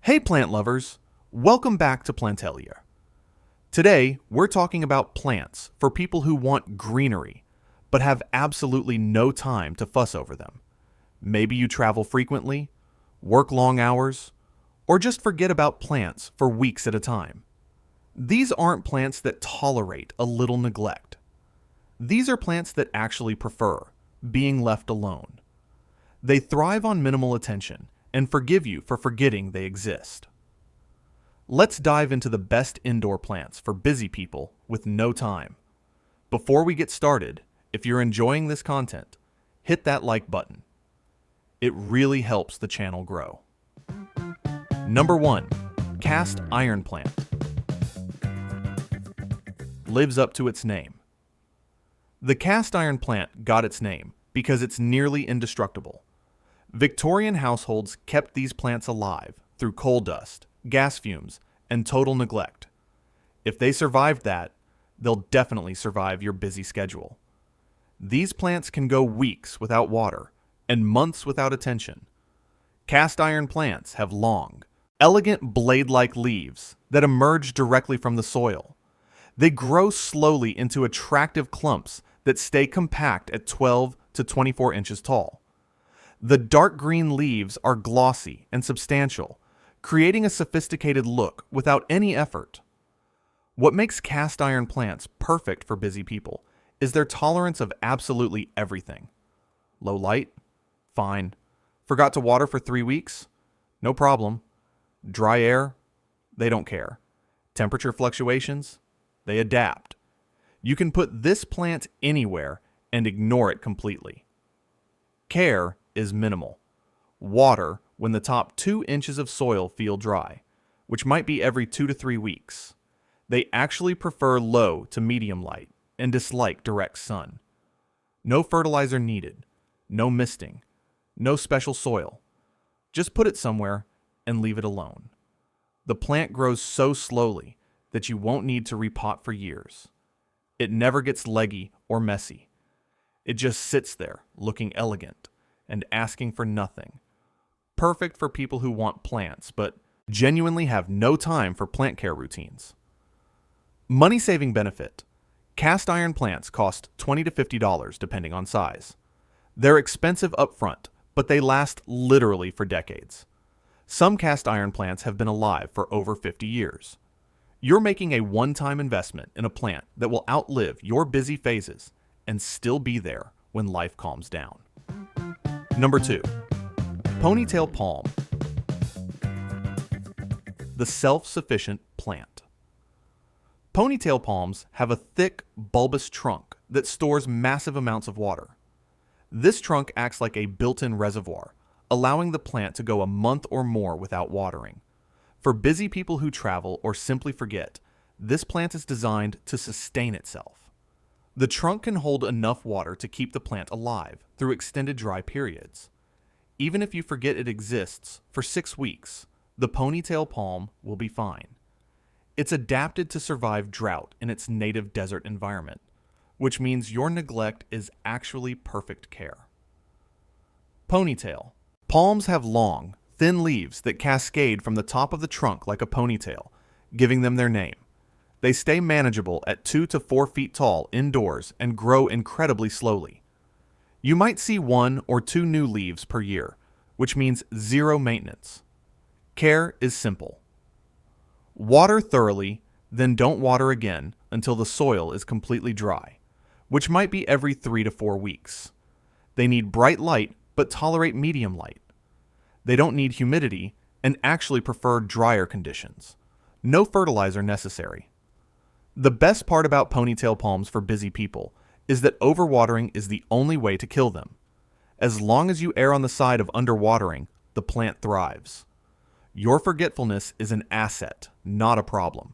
Hey plant lovers, welcome back to Plantelia. Today, we're talking about plants for people who want greenery, but have absolutely no time to fuss over them. Maybe you travel frequently, work long hours, or just forget about plants for weeks at a time. These aren't plants that tolerate a little neglect. These are plants that actually prefer being left alone. They thrive on minimal attention and forgive you for forgetting they exist. Let's dive into the best indoor plants for busy people with no time. Before we get started, if you're enjoying this content, hit that like button. It really helps the channel grow. Number 1. Cast iron plant. Lives up to its name. The cast iron plant got its name because it's nearly indestructible. Victorian households kept these plants alive through coal dust, gas fumes, and total neglect. If they survived that, they'll definitely survive your busy schedule. These plants can go weeks without water and months without attention. Cast iron plants have long, elegant blade-like leaves that emerge directly from the soil. They grow slowly into attractive clumps that stay compact at 12 to 24 inches tall. The dark green leaves are glossy and substantial, creating a sophisticated look without any effort. What makes cast iron plants perfect for busy people is their tolerance of absolutely everything. Low light? Fine. Forgot to water for 3 weeks? No problem. Dry air? They don't care. Temperature fluctuations? They adapt. You can put this plant anywhere and ignore it completely. Care is minimal. Water when the top 2 inches of soil feel dry, which might be every 2 to 3 weeks. They actually prefer low to medium light and dislike direct sun. No fertilizer needed, no misting, no special soil. Just put it somewhere and leave it alone. The plant grows so slowly that you won't need to repot for years. It never gets leggy or messy. It just sits there looking elegant and asking for nothing. Perfect for people who want plants but genuinely have no time for plant care routines. Money-saving benefit. Cast iron plants cost $20 to $50 depending on size. They're expensive upfront, but they last literally for decades. Some cast iron plants have been alive for over 50 years. You're making a one-time investment in a plant that will outlive your busy phases and still be there when life calms down. Number 2. Ponytail palm. The self-sufficient plant. Ponytail palms have a thick, bulbous trunk that stores massive amounts of water. This trunk acts like a built-in reservoir, allowing the plant to go a month or more without watering. For busy people who travel or simply forget, this plant is designed to sustain itself. The trunk can hold enough water to keep the plant alive through extended dry periods. Even if you forget it exists for 6 weeks, the ponytail palm will be fine. It's adapted to survive drought in its native desert environment, which means your neglect is actually perfect care. Ponytail. Palms have long, thin leaves that cascade from the top of the trunk like a ponytail, giving them their name. They stay manageable at 2 to 4 feet tall indoors and grow incredibly slowly. You might see 1 or 2 new leaves per year, which means zero maintenance. Care is simple. Water thoroughly, then don't water again until the soil is completely dry, which might be every 3 to 4 weeks. They need bright light but tolerate medium light. They don't need humidity and actually prefer drier conditions. No fertilizer necessary. The best part about ponytail palms for busy people is that overwatering is the only way to kill them. As long as you err on the side of underwatering, the plant thrives. Your forgetfulness is an asset, not a problem.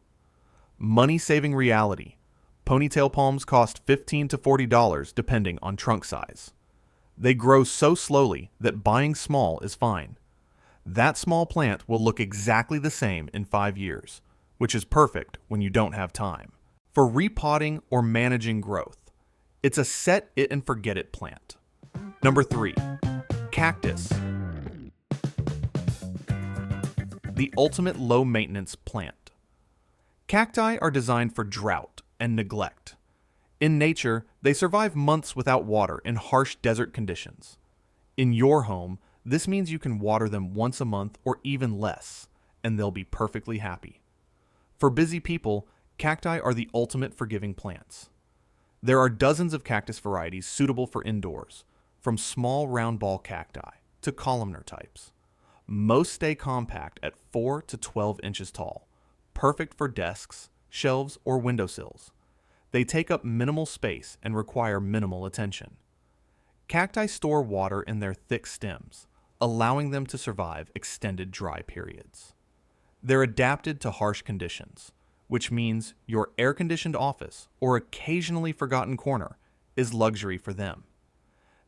Money-saving reality. Ponytail palms cost $15 to $40 depending on trunk size. They grow so slowly that buying small is fine. That small plant will look exactly the same in 5 years, which is perfect when you don't have time. For repotting or managing growth, it's a set it and forget it plant. Number 3. Cactus. the ultimate low-maintenance plant. Cacti are designed for drought and neglect. In nature, they survive months without water in harsh desert conditions. In your home, this means you can water them once a month or even less, and they'll be perfectly happy. For busy people, cacti are the ultimate forgiving plants. There are dozens of cactus varieties suitable for indoors, from small round ball cacti to columnar types. Most stay compact at 4 to 12 inches tall, perfect for desks, shelves, or windowsills. They take up minimal space and require minimal attention. Cacti store water in their thick stems, allowing them to survive extended dry periods. They're adapted to harsh conditions, which means your air-conditioned office or occasionally forgotten corner is luxury for them.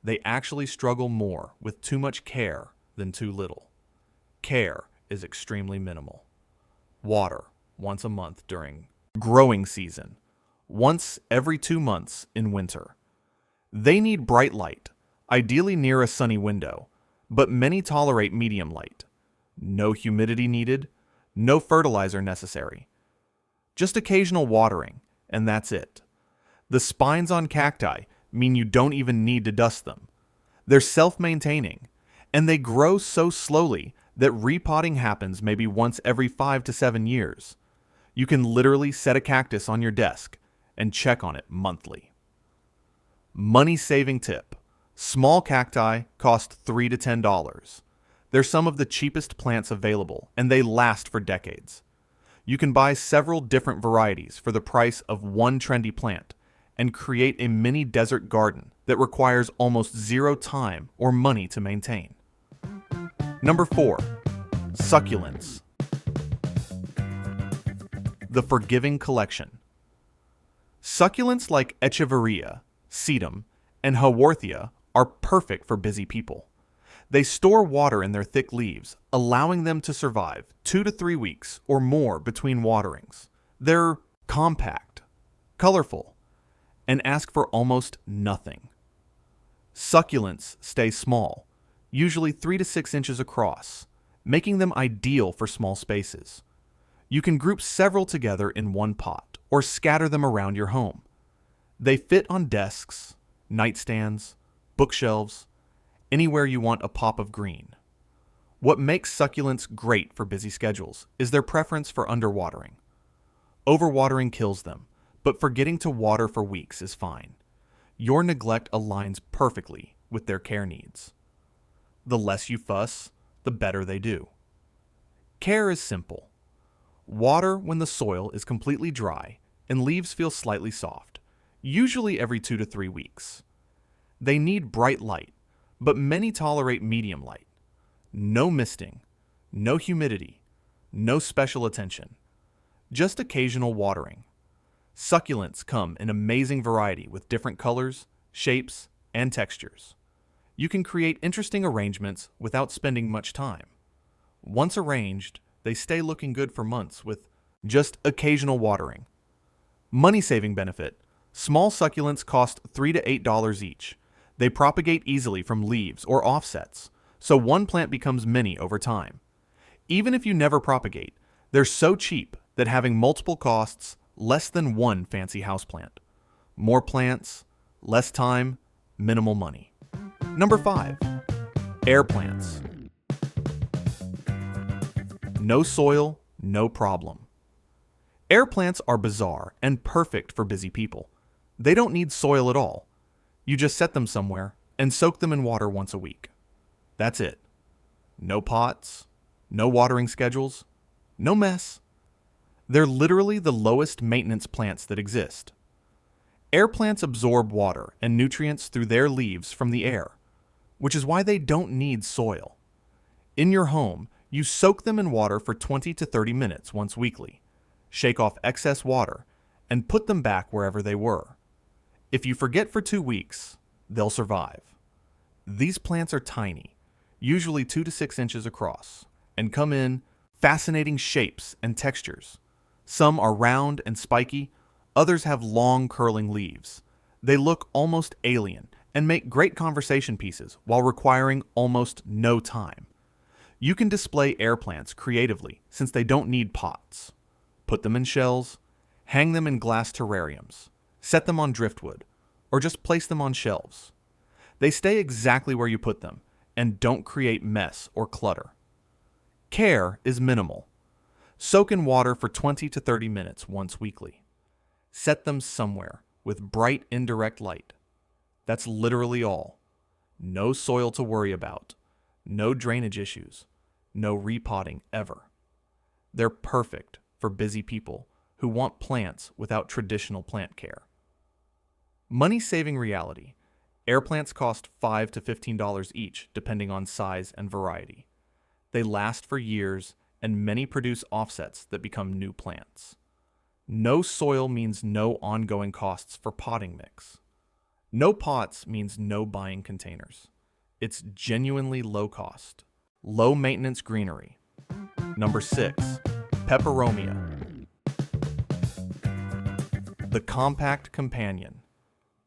They actually struggle more with too much care than too little. Care is extremely minimal. Water once a month during growing season, once every 2 months in winter. They need bright light, ideally near a sunny window, but many tolerate medium light. No humidity needed, no fertilizer necessary. Just occasional watering, and that's it. The spines on cacti mean you don't even need to dust them. They're self-maintaining, and they grow so slowly that repotting happens maybe once every 5 to 7 years. You can literally set a cactus on your desk and check on it monthly. Money-saving tip. Small cacti cost $3 to $10. They're some of the cheapest plants available, and they last for decades. You can buy several different varieties for the price of one trendy plant and create a mini desert garden that requires almost zero time or money to maintain. Number 4. Succulents. The forgiving collection. Succulents like Echeveria, sedum, and Haworthia are perfect for busy people. They store water in their thick leaves, allowing them to survive 2 to 3 weeks or more between waterings. They're compact, colorful, and ask for almost nothing. Succulents stay small, usually 3 to 6 inches across, making them ideal for small spaces. You can group several together in one pot or scatter them around your home. They fit on desks, nightstands, bookshelves, anywhere you want a pop of green. What makes succulents great for busy schedules is their preference for underwatering. Overwatering kills them, but forgetting to water for weeks is fine. Your neglect aligns perfectly with their care needs. The less you fuss, the better they do. Care is simple. Water when the soil is completely dry and leaves feel slightly soft, usually every 2 to 3 weeks. They need bright light, but many tolerate medium light. No misting, no humidity, no special attention, just occasional watering. Succulents come in amazing variety with different colors, shapes, and textures. You can create interesting arrangements without spending much time. Once arranged, they stay looking good for months with just occasional watering. Money-saving benefit. Small succulents cost $3 to $8 each. They propagate easily from leaves or offsets, so one plant becomes many over time. Even if you never propagate, they're so cheap that having multiple costs less than one fancy houseplant. More plants, less time, minimal money. Number 5. Air plants. No soil, no problem. Air plants are bizarre and perfect for busy people. They don't need soil at all. You just set them somewhere and soak them in water once a week. That's it. No pots, no watering schedules, no mess. They're literally the lowest maintenance plants that exist. Air plants absorb water and nutrients through their leaves from the air, which is why they don't need soil. In your home, you soak them in water for 20 to 30 minutes once weekly, shake off excess water, and put them back wherever they were. If you forget for 2 weeks, they'll survive. These plants are tiny, usually 2 to 6 inches across, and come in fascinating shapes and textures. Some are round and spiky, others have long curling leaves. They look almost alien and make great conversation pieces while requiring almost no time. You can display air plants creatively since they don't need pots. Put them in shells, hang them in glass terrariums, set them on driftwood, or just place them on shelves. They stay exactly where you put them and don't create mess or clutter. Care is minimal. Soak in water for 20 to 30 minutes once weekly. Set them somewhere with bright indirect light. That's literally all. No soil to worry about. No drainage issues. No repotting ever. They're perfect for busy people who want plants without traditional plant care. Money-saving reality. Air plants cost $5 to $15 each, depending on size and variety. They last for years, and many produce offsets that become new plants. No soil means no ongoing costs for potting mix. No pots means no buying containers. It's genuinely low cost. Low maintenance greenery. Number 6. Peperomia. The compact companion.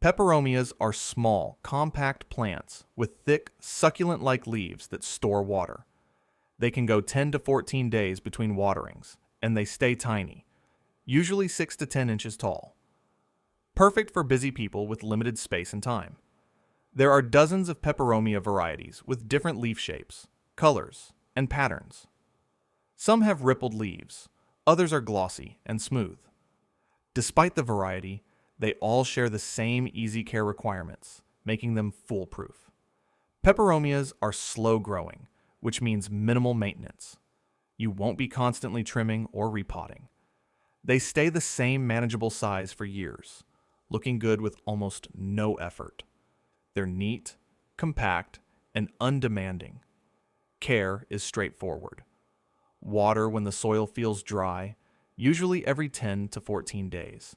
Peperomias are small, compact plants with thick, succulent-like leaves that store water. They can go 10 to 14 days between waterings, and they stay tiny, usually 6 to 10 inches tall. Perfect for busy people with limited space and time. There are dozens of Peperomia varieties with different leaf shapes, colors, and patterns. Some have rippled leaves, others are glossy and smooth. Despite the variety, they all share the same easy care requirements, making them foolproof. Peperomias are slow growing, which means minimal maintenance. You won't be constantly trimming or repotting. They stay the same manageable size for years, looking good with almost no effort. They're neat, compact, and undemanding. Care is straightforward. Water when the soil feels dry, usually every 10 to 14 days.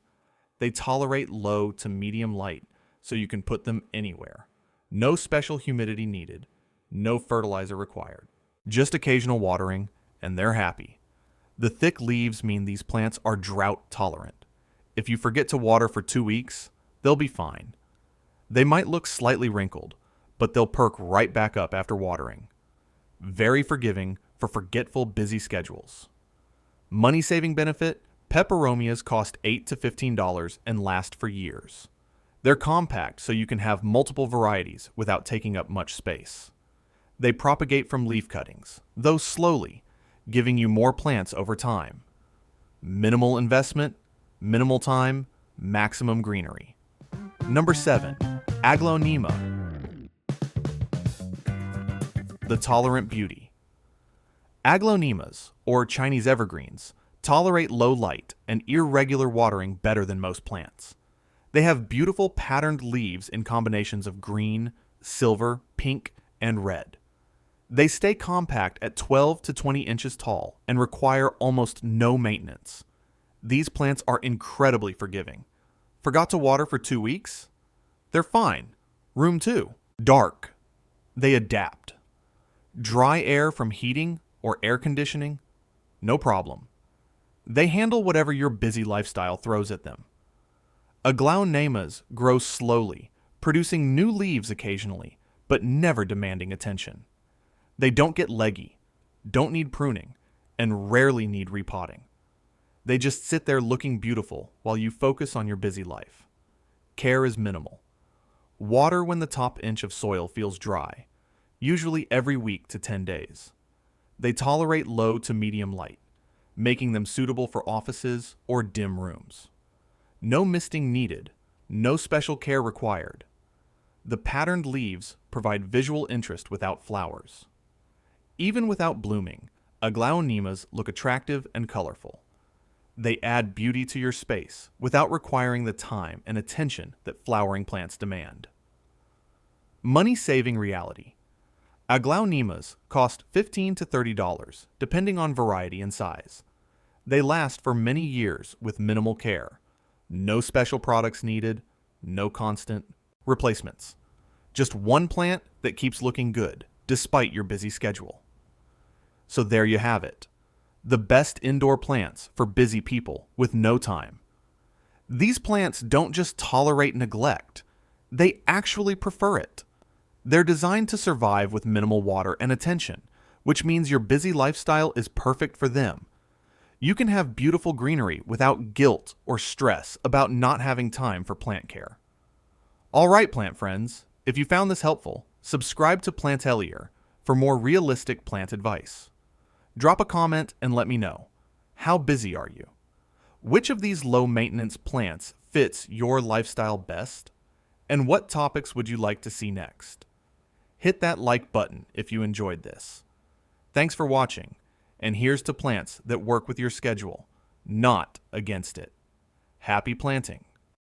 They tolerate low to medium light, so you can put them anywhere. No special humidity needed, no fertilizer required. Just occasional watering, and they're happy. The thick leaves mean these plants are drought tolerant. If you forget to water for 2 weeks, they'll be fine. They might look slightly wrinkled, but they'll perk right back up after watering. Very forgiving for forgetful, busy schedules. Money-saving benefit, Peperomias cost $8 to $15 and last for years. They're compact, so you can have multiple varieties without taking up much space. They propagate from leaf cuttings, though slowly, giving you more plants over time. Minimal investment, minimal time, maximum greenery. Number 7. Aglaonema. The tolerant beauty. Aglaonemas, or Chinese evergreens, tolerate low light and irregular watering better than most plants. They have beautiful patterned leaves in combinations of green, silver, pink, and red. They stay compact at 12 to 20 inches tall and require almost no maintenance. These plants are incredibly forgiving. Forgot to water for 2 weeks? They're fine. Room 2. Dark. They adapt. Dry air from heating or air conditioning? No problem. They handle whatever your busy lifestyle throws at them. Aglaonemas grow slowly, producing new leaves occasionally, but never demanding attention. They don't get leggy, don't need pruning, and rarely need repotting. They just sit there looking beautiful while you focus on your busy life. Care is minimal. Water when the top inch of soil feels dry, usually every week to 10 days. They tolerate low to medium light, making them suitable for offices or dim rooms. No misting needed, no special care required. The patterned leaves provide visual interest without flowers. Even without blooming, aglaonemas look attractive and colorful. They add beauty to your space without requiring the time and attention that flowering plants demand. Money-saving reality. Aglaonemas cost $15 to $30, depending on variety and size. They last for many years with minimal care. No special products needed, no constant replacements. Just one plant that keeps looking good, despite your busy schedule. So there you have it. The best indoor plants for busy people with no time. These plants don't just tolerate neglect, they actually prefer it. They're designed to survive with minimal water and attention, which means your busy lifestyle is perfect for them. You can have beautiful greenery without guilt or stress about not having time for plant care. All right, plant friends, if you found this helpful, subscribe to Plantellier for more realistic plant advice. Drop a comment and let me know. How busy are you? Which of these low-maintenance plants fits your lifestyle best? And what topics would you like to see next? Hit that like button if you enjoyed this. Thanks for watching, and here's to plants that work with your schedule, not against it. Happy planting!